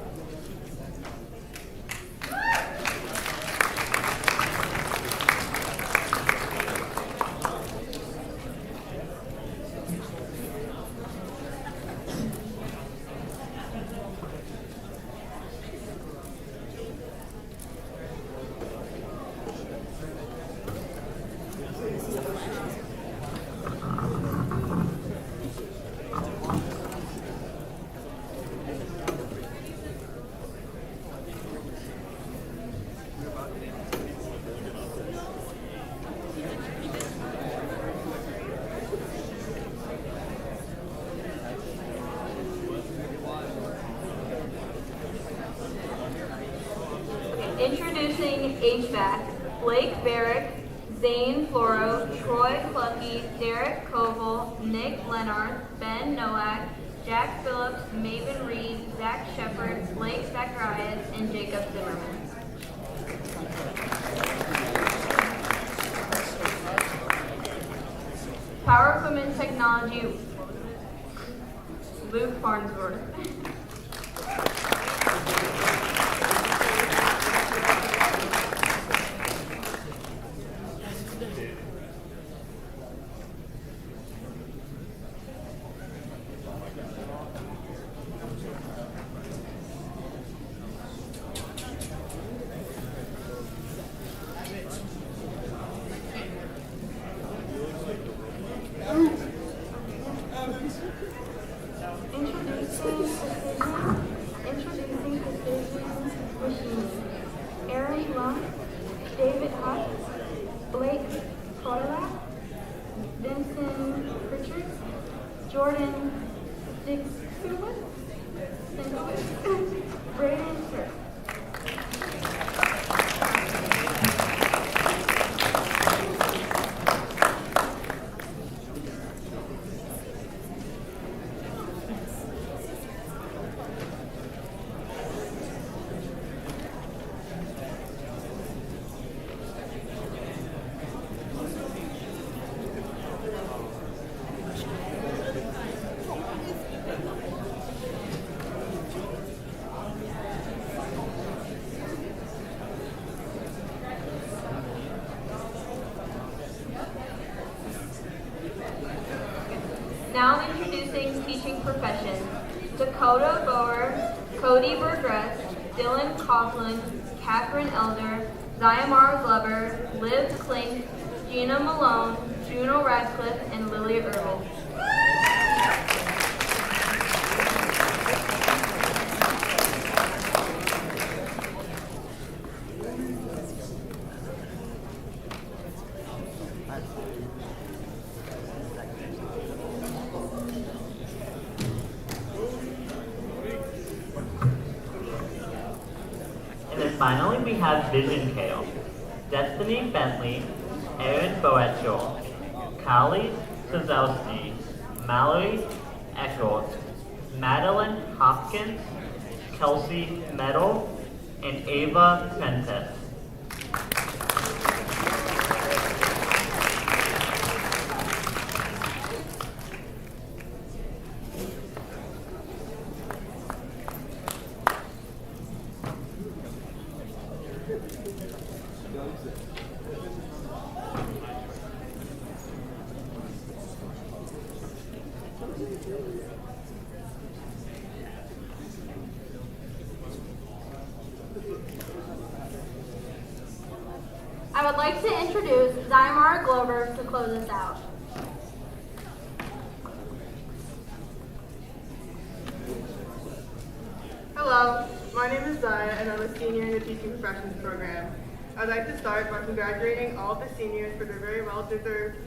Introducing HVAC, Blake Barrick, Zane Floro, Troy Clucky, Derek Koval, Nick Leonard, Ben Nowak, Jack Phillips, Maven Reed, Zach Shepard, Blake Zacharias, and Jacob Zimmerman. Power Equipment Technology, Luke Farnsworth. Introducing Precision Machines. Aaron Lund, David Hutt, Blake Kodarak, Vincent Richards, Jordan Dixowitz, Brayden Turk. Now introducing teaching professions. Dakota Bower, Cody Burgress, Dylan Coughlin, Catherine Elder, Zyamar Glover, Liv Klink, Gina Malone, Juno Radcliffe, and Lily Irvin. finally we have Vision Kale, Destiny Bentley, Aaron Boetchel, Callie Sazowski, Mallory Echols, Madeline Hopkins, Kelsey Meadow, and Ava Prentice. I would like to introduce Zymar Glover to close us out. Hello, my name is Zaya and I'm a senior in the Teaching Professions program. I'd like to start by congratulating all of the seniors for their very well-deserved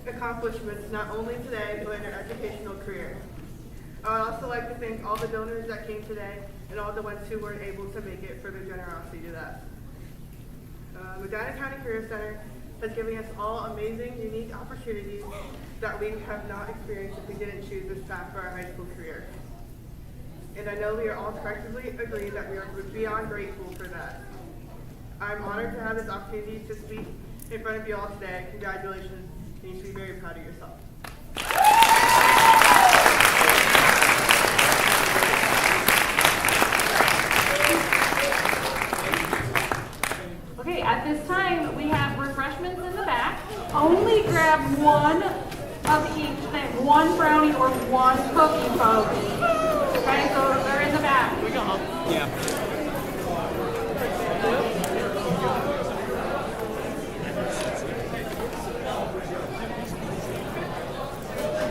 accomplishments, not only today, but in their educational career. I would also like to thank all the donors that came today and all the ones who weren't able to make it for their generosity to that. Medina County Career Center has given us all amazing, unique opportunities that we have not experienced if we didn't choose this path for our high school career. And I know we are all collectively agreed that we are beyond grateful for that. I'm honored to have this opportunity to speak in front of you all today. Congratulations, and you should be very proud of yourself. Okay, at this time, we have refreshments in the back. Only grab one of each thing, one brownie or one cookie, folks. Okay, so they're in the back. We go home. Yeah.